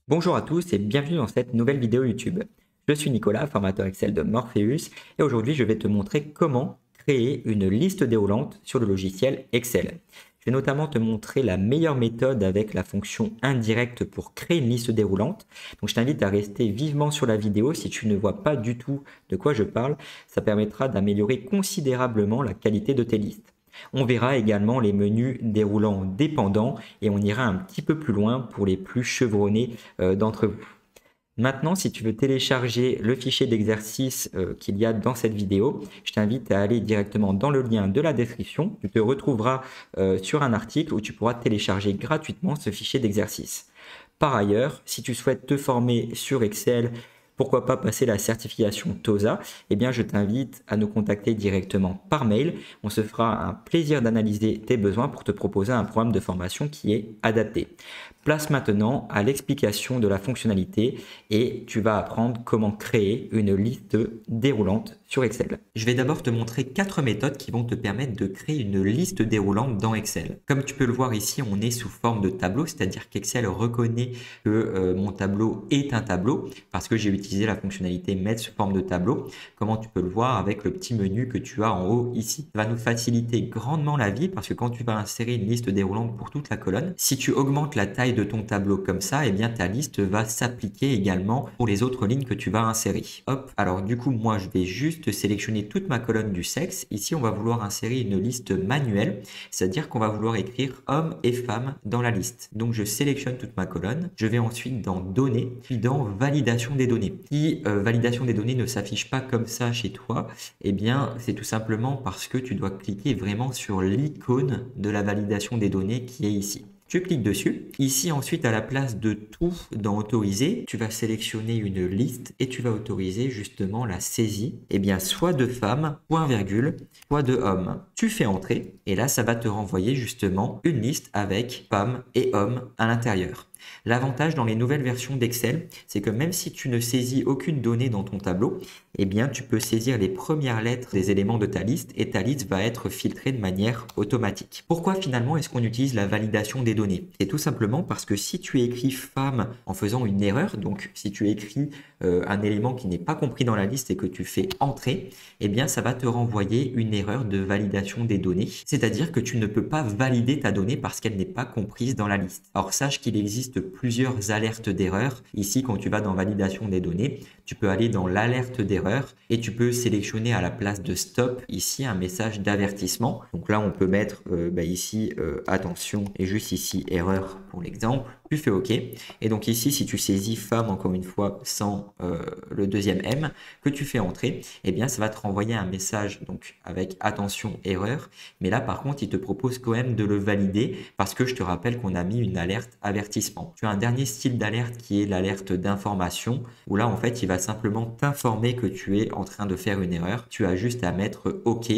Bonjour à tous et bienvenue dans cette nouvelle vidéo YouTube. Je suis Nicolas, formateur Excel de Morpheus et aujourd'hui je vais te montrer comment créer une liste déroulante sur le logiciel Excel. Je vais notamment te montrer la meilleure méthode avec la fonction indirecte pour créer une liste déroulante. Donc je t'invite à rester vivement sur la vidéo si tu ne vois pas du tout de quoi je parle. Ça permettra d'améliorer considérablement la qualité de tes listes. On verra également les menus déroulants dépendants et on ira un petit peu plus loin pour les plus chevronnés d'entre vous. Maintenant, si tu veux télécharger le fichier d'exercice qu'il y a dans cette vidéo, je t'invite à aller directement dans le lien de la description. Tu te retrouveras sur un article où tu pourras télécharger gratuitement ce fichier d'exercice. Par ailleurs, si tu souhaites te former sur Excel, pourquoi pas passer la certification TOSA, eh bien je t'invite à nous contacter directement par mail. On se fera un plaisir d'analyser tes besoins pour te proposer un programme de formation qui est adapté. Place maintenant à l'explication de la fonctionnalité et tu vas apprendre comment créer une liste déroulante sur Excel. Je vais d'abord te montrer 4 méthodes qui vont te permettre de créer une liste déroulante dans Excel. Comme tu peux le voir ici, on est sous forme de tableau, c'est-à-dire qu'Excel reconnaît que mon tableau est un tableau parce que j'ai utilisé la fonctionnalité mettre sous forme de tableau. Comment tu peux le voir avec le petit menu que tu as en haut ici. Ça va nous faciliter grandement la vie parce que quand tu vas insérer une liste déroulante pour toute la colonne, si tu augmentes la taille de ton tableau comme ça, eh bien ta liste va s'appliquer également pour les autres lignes que tu vas insérer. Hop, alors du coup, moi je vais juste sélectionner toute ma colonne du sexe. Ici, on va vouloir insérer une liste manuelle, c'est-à-dire qu'on va vouloir écrire hommes et femmes dans la liste. Donc je sélectionne toute ma colonne, je vais ensuite dans données, puis dans validation des données. Si validation des données ne s'affiche pas comme ça chez toi, eh bien c'est tout simplement parce que tu dois cliquer vraiment sur l'icône de la validation des données qui est ici. Tu cliques dessus. Ici, ensuite, à la place de tout dans autoriser, tu vas sélectionner une liste et tu vas autoriser justement la saisie, eh bien, soit de femmes, point virgule, soit de hommes. Tu fais entrer et là, ça va te renvoyer justement une liste avec femmes et hommes à l'intérieur. L'avantage dans les nouvelles versions d'Excel, c'est que même si tu ne saisis aucune donnée dans ton tableau, eh bien, tu peux saisir les premières lettres des éléments de ta liste et ta liste va être filtrée de manière automatique. Pourquoi finalement est-ce qu'on utilise la validation des données? C'est tout simplement parce que si tu écris femme en faisant une erreur, donc si tu écris un élément qui n'est pas compris dans la liste et que tu fais entrer, eh bien, ça va te renvoyer une erreur de validation des données. C'est-à-dire que tu ne peux pas valider ta donnée parce qu'elle n'est pas comprise dans la liste. Alors, sache qu'il existe plusieurs alertes d'erreur. Ici, quand tu vas dans validation des données, tu peux aller dans l'alerte d'erreur et tu peux sélectionner à la place de stop ici un message d'avertissement. Donc là, on peut mettre ici attention et juste ici erreur pour l'exemple. Tu fais OK. Et donc ici, si tu saisis femme encore une fois sans le deuxième M que tu fais entrer, eh bien ça va te renvoyer un message donc avec attention erreur. Mais là par contre, il te propose quand même de le valider parce que je te rappelle qu'on a mis une alerte avertissement. Tu as un dernier style d'alerte qui est l'alerte d'information où là en fait il va simplement t'informer que tu es en train de faire une erreur. Tu as juste à mettre OK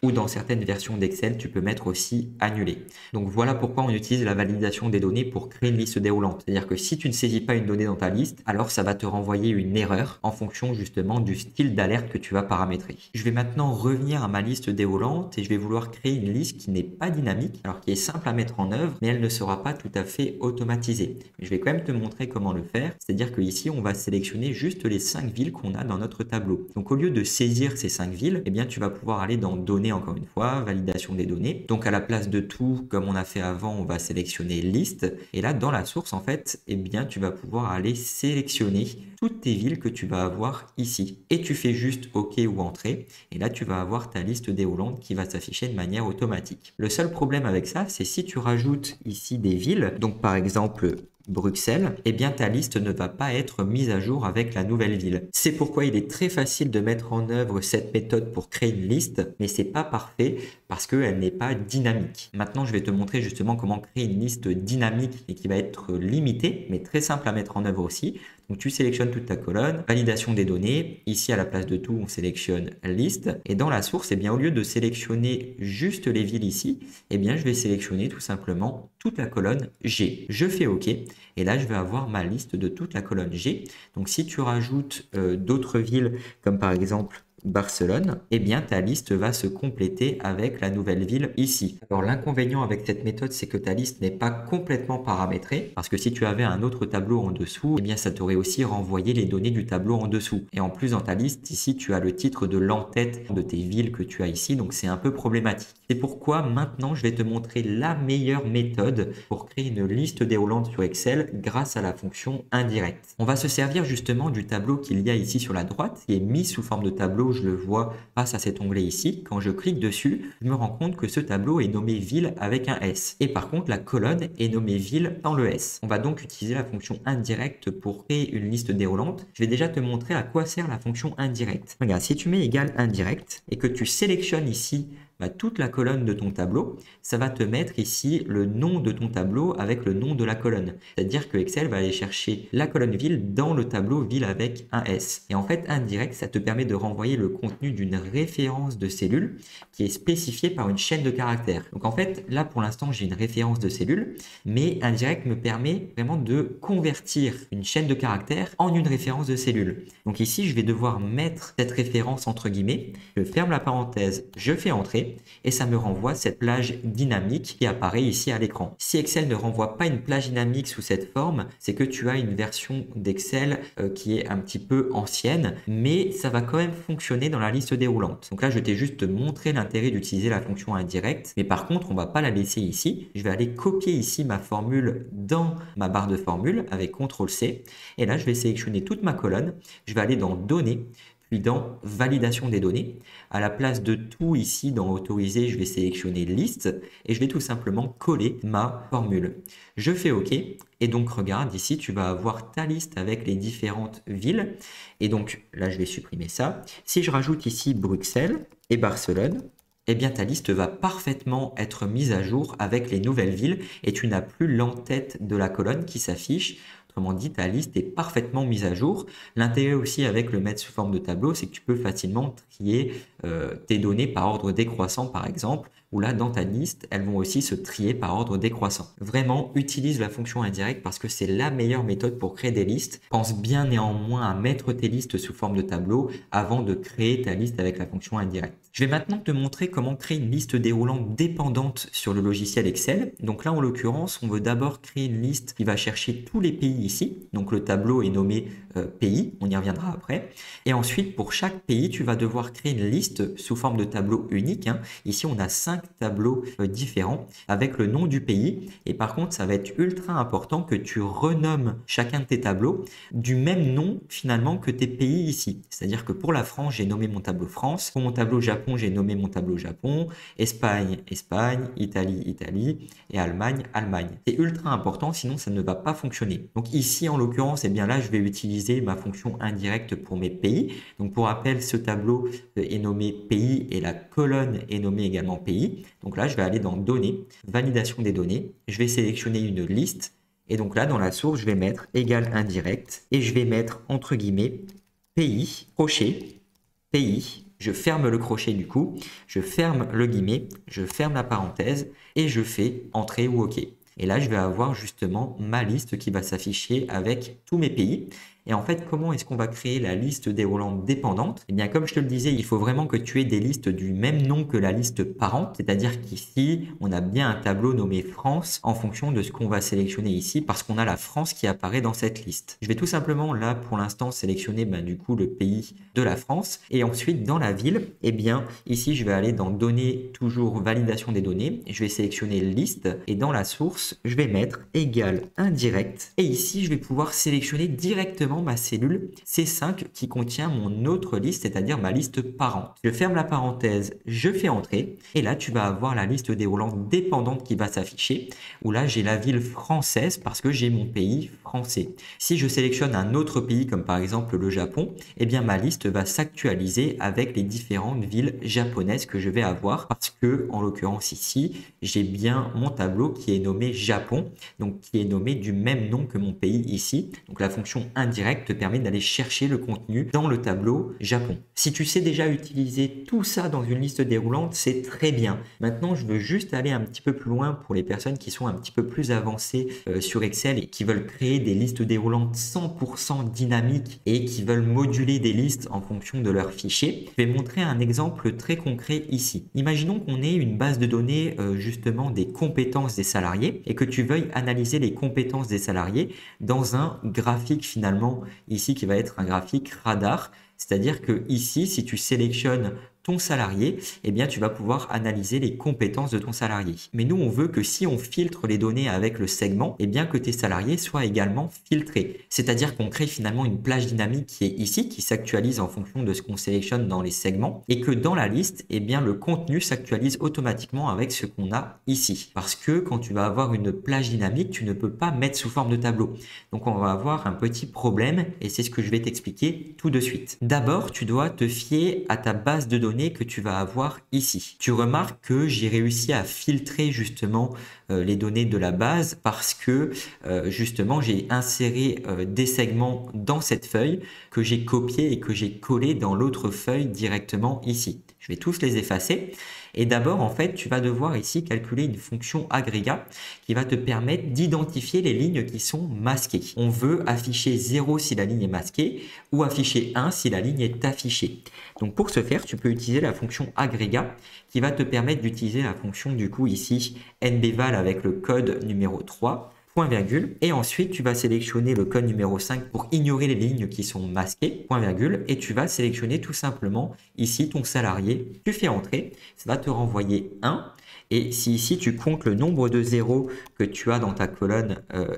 ou dans certaines versions d'Excel, tu peux mettre aussi annuler. Donc voilà pourquoi on utilise la validation des données pour créer une liste déroulante. C'est-à-dire que si tu ne saisis pas une donnée dans ta liste, alors ça va te renvoyer une erreur en fonction justement du style d'alerte que tu vas paramétrer. Je vais maintenant revenir à ma liste déroulante et je vais vouloir créer une liste qui n'est pas dynamique, alors qui est simple à mettre en œuvre, mais elle ne sera pas tout à fait automatisée. Je vais quand même te montrer comment le faire. C'est-à-dire que ici, on va sélectionner juste les 5 villes qu'on a dans notre tableau. Donc au lieu de saisir ces 5 villes, eh bien tu vas pouvoir aller dans données encore une fois, validation des données. Donc à la place de tout, comme on a fait avant, on va sélectionner liste. Et là, dans la source, en fait, eh bien, tu vas pouvoir aller sélectionner toutes tes villes que tu vas avoir ici. Et tu fais juste OK ou Entrée. Et là, tu vas avoir ta liste déroulante qui va s'afficher de manière automatique. Le seul problème avec ça, c'est si tu rajoutes ici des villes, donc par exemple Bruxelles, eh bien ta liste ne va pas être mise à jour avec la nouvelle ville. C'est pourquoi il est très facile de mettre en œuvre cette méthode pour créer une liste, mais c'est pas parfait parce qu'elle n'est pas dynamique. Maintenant, je vais te montrer justement comment créer une liste dynamique et qui va être limitée, mais très simple à mettre en œuvre aussi. Donc tu sélectionnes toute ta colonne, validation des données. Ici, à la place de tout, on sélectionne liste. Et dans la source, eh bien, au lieu de sélectionner juste les villes ici, eh bien, je vais sélectionner tout simplement toute la colonne G. Je fais OK. Et là, je vais avoir ma liste de toute la colonne G. Donc si tu rajoutes d'autres villes, comme par exemple Barcelone, eh bien ta liste va se compléter avec la nouvelle ville ici. Alors l'inconvénient avec cette méthode, c'est que ta liste n'est pas complètement paramétrée, parce que si tu avais un autre tableau en dessous, eh bien ça t'aurait aussi renvoyé les données du tableau en dessous. Et en plus dans ta liste, ici tu as le titre de l'entête de tes villes que tu as ici, donc c'est un peu problématique. C'est pourquoi maintenant je vais te montrer la meilleure méthode pour créer une liste déroulante sur Excel grâce à la fonction indirecte. On va se servir justement du tableau qu'il y a ici sur la droite, qui est mis sous forme de tableau. Je le vois face à cet onglet ici. Quand je clique dessus, je me rends compte que ce tableau est nommé ville avec un S. Et par contre, la colonne est nommée ville dans le S. On va donc utiliser la fonction indirecte pour créer une liste déroulante. Je vais déjà te montrer à quoi sert la fonction indirecte. Regarde, si tu mets égal indirect et que tu sélectionnes ici toute la colonne de ton tableau, ça va te mettre ici le nom de ton tableau avec le nom de la colonne. C'est-à-dire que Excel va aller chercher la colonne ville dans le tableau ville avec un S. Et en fait, indirect, ça te permet de renvoyer le contenu d'une référence de cellule qui est spécifiée par une chaîne de caractères. Donc en fait, là pour l'instant, j'ai une référence de cellule, mais indirect me permet vraiment de convertir une chaîne de caractères en une référence de cellule. Donc ici, je vais devoir mettre cette référence entre guillemets, je ferme la parenthèse, je fais entrer, et ça me renvoie cette plage dynamique qui apparaît ici à l'écran. Si Excel ne renvoie pas une plage dynamique sous cette forme, c'est que tu as une version d'Excel qui est un petit peu ancienne, mais ça va quand même fonctionner dans la liste déroulante. Donc là, je t'ai juste montré l'intérêt d'utiliser la fonction indirecte, mais par contre, on ne va pas la laisser ici. Je vais aller copier ici ma formule dans ma barre de formule avec CTRL-C, et là, je vais sélectionner toute ma colonne. Je vais aller dans Données, puis dans validation des données. À la place de tout ici dans autoriser, je vais sélectionner liste et je vais tout simplement coller ma formule. Je fais OK et donc regarde ici, tu vas avoir ta liste avec les différentes villes et donc là je vais supprimer ça. Si je rajoute ici Bruxelles et Barcelone, eh bien ta liste va parfaitement être mise à jour avec les nouvelles villes et tu n'as plus l'entête de la colonne qui s'affiche. Autrement dit, ta liste est parfaitement mise à jour. L'intérêt aussi avec le mettre sous forme de tableau, c'est que tu peux facilement trier tes données par ordre décroissant par exemple, ou là dans ta liste, elles vont aussi se trier par ordre décroissant. Vraiment, utilise la fonction indirecte parce que c'est la meilleure méthode pour créer des listes. Pense bien néanmoins à mettre tes listes sous forme de tableau avant de créer ta liste avec la fonction indirecte. Je vais maintenant te montrer comment créer une liste déroulante dépendante sur le logiciel Excel. Donc là, en l'occurrence, on veut d'abord créer une liste qui va chercher tous les pays ici. Donc le tableau est nommé pays, on y reviendra après. Et ensuite, pour chaque pays, tu vas devoir créer une liste sous forme de tableau unique. Ici, on a 5 tableaux différents avec le nom du pays. Et par contre, ça va être ultra important que tu renommes chacun de tes tableaux du même nom finalement que tes pays ici. C'est-à-dire que pour la France, j'ai nommé mon tableau France. Pour mon tableau Japon, j'ai nommé mon tableau Japon. Espagne, Espagne. Italie, Italie. Et Allemagne, Allemagne. C'est ultra important, sinon ça ne va pas fonctionner. Donc ici, en l'occurrence, eh bien là, je vais utiliser ma fonction indirecte pour mes pays. Donc pour rappel, ce tableau est nommé pays et la colonne est nommée également pays. Donc là, je vais aller dans Données, validation des données. Je vais sélectionner une liste. Et donc là, dans la source, je vais mettre égal indirect et je vais mettre entre guillemets pays, crochet, pays. Je ferme le crochet du coup, je ferme le guillemet, je ferme la parenthèse et je fais entrer ou OK. Et là, je vais avoir justement ma liste qui va s'afficher avec tous mes pays. Et en fait, comment est-ce qu'on va créer la liste déroulante dépendante? Eh bien, comme je te le disais, il faut vraiment que tu aies des listes du même nom que la liste parente. C'est-à-dire qu'ici, on a bien un tableau nommé France en fonction de ce qu'on va sélectionner ici parce qu'on a la France qui apparaît dans cette liste. Je vais tout simplement, là, pour l'instant, sélectionner du coup le pays de la France. Et ensuite, dans la ville, eh bien, ici, je vais aller dans Données, toujours validation des données. Je vais sélectionner liste et dans la source, je vais mettre égal indirect. Et ici, je vais pouvoir sélectionner directement ma cellule C5 qui contient mon autre liste, c'est-à-dire ma liste parente. Je ferme la parenthèse, je fais entrer et là tu vas avoir la liste déroulante dépendante qui va s'afficher où là j'ai la ville française parce que j'ai mon pays français. Si je sélectionne un autre pays comme par exemple le Japon, eh bien ma liste va s'actualiser avec les différentes villes japonaises que je vais avoir parce que en l'occurrence ici j'ai bien mon tableau qui est nommé Japon, donc qui est nommé du même nom que mon pays ici. Donc la fonction indirecte direct te permet d'aller chercher le contenu dans le tableau Japon. Si tu sais déjà utiliser tout ça dans une liste déroulante, c'est très bien. Maintenant, je veux juste aller un petit peu plus loin pour les personnes qui sont un petit peu plus avancées sur Excel et qui veulent créer des listes déroulantes 100% dynamiques et qui veulent moduler des listes en fonction de leurs fichiers. Je vais montrer un exemple très concret ici. Imaginons qu'on ait une base de données justement des compétences des salariés et que tu veuilles analyser les compétences des salariés dans un graphique finalement ici qui va être un graphique radar. C'est-à-dire que ici, si tu sélectionnes ton salarié, eh bien, tu vas pouvoir analyser les compétences de ton salarié. Mais nous, on veut que si on filtre les données avec le segment, eh bien, que tes salariés soient également filtrés. C'est-à-dire qu'on crée finalement une plage dynamique qui est ici, qui s'actualise en fonction de ce qu'on sélectionne dans les segments et que dans la liste, eh bien, le contenu s'actualise automatiquement avec ce qu'on a ici. Parce que quand tu vas avoir une plage dynamique, tu ne peux pas mettre sous forme de tableau. Donc, on va avoir un petit problème et c'est ce que je vais t'expliquer tout de suite. D'abord, tu dois te fier à ta base de données que tu vas avoir ici. Tu remarques que j'ai réussi à filtrer justement les données de la base parce que justement j'ai inséré des segments dans cette feuille que j'ai copié et que j'ai collé dans l'autre feuille directement ici. Je vais tous les effacer. Et d'abord, en fait, tu vas devoir ici calculer une fonction agrégat qui va te permettre d'identifier les lignes qui sont masquées. On veut afficher 0 si la ligne est masquée ou afficher 1 si la ligne est affichée. Donc pour ce faire, tu peux utiliser la fonction agrégat qui va te permettre d'utiliser la fonction du coup ici nbval avec le code numéro 3. Point virgule, et ensuite tu vas sélectionner le code numéro 5 pour ignorer les lignes qui sont masquées, point virgule, et tu vas sélectionner tout simplement ici ton salarié, tu fais entrer, ça va te renvoyer 1, et si ici tu comptes le nombre de zéros que tu as dans ta colonne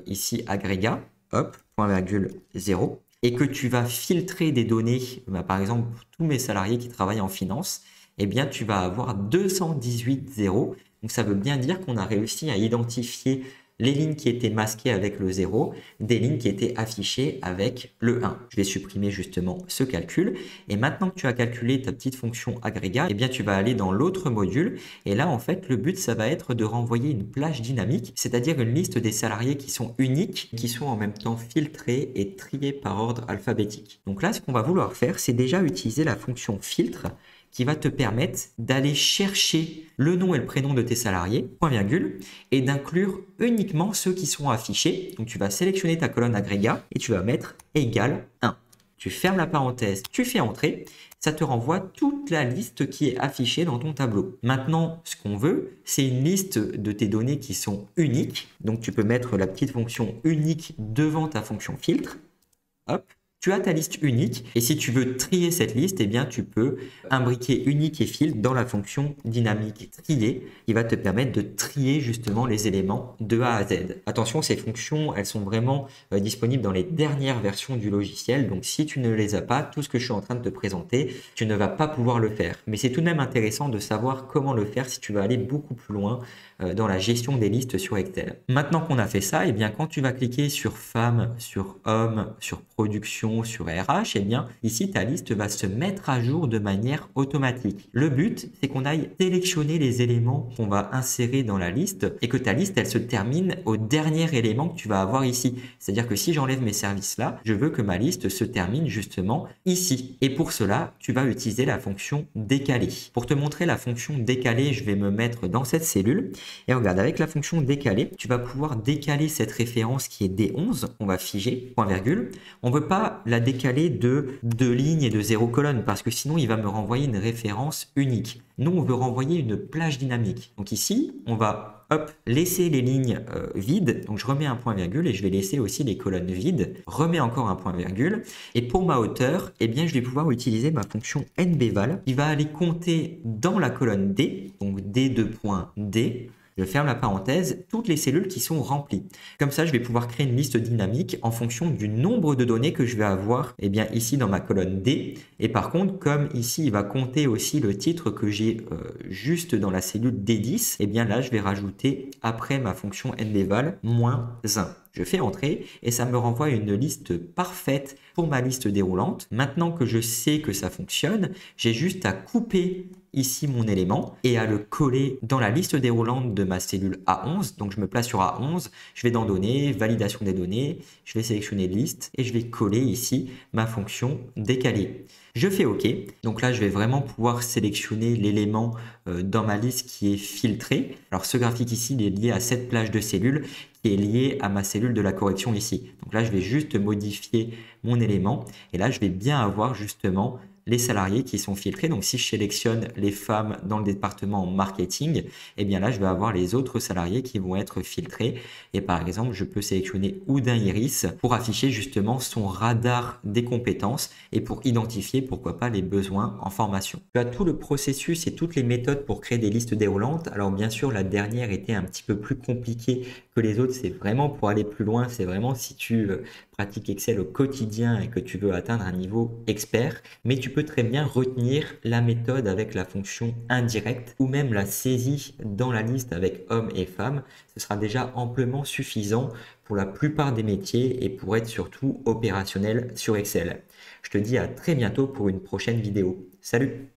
ici agrégat, hop, point virgule 0, et que tu vas filtrer des données, par exemple pour tous mes salariés qui travaillent en finance, eh bien tu vas avoir 218 zéros, donc ça veut bien dire qu'on a réussi à identifier les lignes qui étaient masquées avec le 0, des lignes qui étaient affichées avec le 1. Je vais supprimer justement ce calcul. Et maintenant que tu as calculé ta petite fonction agrégat, eh bien tu vas aller dans l'autre module. Et là, en fait, le but, ça va être de renvoyer une plage dynamique, c'est-à-dire une liste des salariés qui sont uniques, qui sont en même temps filtrés et triés par ordre alphabétique. Donc là, ce qu'on va vouloir faire, c'est déjà utiliser la fonction filtre qui va te permettre d'aller chercher le nom et le prénom de tes salariés, point virgule, et d'inclure uniquement ceux qui sont affichés. Donc tu vas sélectionner ta colonne agrégat et tu vas mettre égal 1. Tu fermes la parenthèse, tu fais entrer, ça te renvoie toute la liste qui est affichée dans ton tableau. Maintenant, ce qu'on veut, c'est une liste de tes données qui sont uniques. Donc tu peux mettre la petite fonction unique devant ta fonction filtre. Hop. Tu as ta liste unique et si tu veux trier cette liste, eh bien, tu peux imbriquer unique et filtre dans la fonction dynamique trier qui va te permettre de trier justement les éléments de A à Z. Attention, ces fonctions, elles sont vraiment disponibles dans les dernières versions du logiciel. Donc, si tu ne les as pas, tout ce que je suis en train de te présenter, tu ne vas pas pouvoir le faire. Mais c'est tout de même intéressant de savoir comment le faire si tu veux aller beaucoup plus loin dans la gestion des listes sur Excel. Maintenant qu'on a fait ça, eh bien, quand tu vas cliquer sur femmes, sur hommes, sur production, sur RH, eh bien, ici, ta liste va se mettre à jour de manière automatique. Le but, c'est qu'on aille sélectionner les éléments qu'on va insérer dans la liste et que ta liste, elle se termine au dernier élément que tu vas avoir ici. C'est-à-dire que si j'enlève mes services là, je veux que ma liste se termine justement ici. Et pour cela, tu vas utiliser la fonction décaler. Pour te montrer la fonction décaler, je vais me mettre dans cette cellule. Et regarde, avec la fonction décaler, tu vas pouvoir décaler cette référence qui est D11. On va figer, point virgule. On ne veut pas la décaler de 2 lignes et de 0 colonnes parce que sinon, il va me renvoyer une référence unique. Nous, on veut renvoyer une plage dynamique. Donc ici, on va laisser les lignes vides. Donc je remets un point virgule et je vais laisser aussi les colonnes vides. Remets encore un point virgule. Et pour ma hauteur, eh bien, je vais pouvoir utiliser ma fonction nbval qui va aller compter dans la colonne D, donc D2.D. Je ferme la parenthèse, toutes les cellules qui sont remplies. Comme ça, je vais pouvoir créer une liste dynamique en fonction du nombre de données que je vais avoir ici dans ma colonne D. Et par contre, comme ici, il va compter aussi le titre que j'ai juste dans la cellule D10, là, je vais rajouter après ma fonction nbval -1. Je fais entrer et ça me renvoie une liste parfaite pour ma liste déroulante. Maintenant que je sais que ça fonctionne, j'ai juste à couper ici mon élément et à le coller dans la liste déroulante de ma cellule A11. Donc je me place sur A11, je vais dans données, validation des données, je vais sélectionner liste et je vais coller ici ma fonction décalée. Je fais OK. Donc là, je vais vraiment pouvoir sélectionner l'élément dans ma liste qui est filtré. Alors ce graphique ici, il est lié à cette plage de cellules qui est liée à ma cellule de la correction ici. Donc là, je vais juste modifier mon élément et là, je vais bien avoir justement les salariés qui sont filtrés. Donc, si je sélectionne les femmes dans le département marketing, eh bien là, je vais avoir les autres salariés qui vont être filtrés. Et par exemple, je peux sélectionner Oudin Iris pour afficher justement son radar des compétences et pour identifier, pourquoi pas, les besoins en formation. Tu as tout le processus et toutes les méthodes pour créer des listes déroulantes. Alors, bien sûr, la dernière était un petit peu plus compliquée que les autres. C'est vraiment pour aller plus loin. C'est vraiment si tu pratiques Excel au quotidien et que tu veux atteindre un niveau expert, mais tu peux très bien retenir la méthode avec la fonction indirecte ou même la saisie dans la liste avec hommes et femmes. Ce sera déjà amplement suffisant pour la plupart des métiers et pour être surtout opérationnel sur Excel. Je te dis à très bientôt pour une prochaine vidéo. Salut!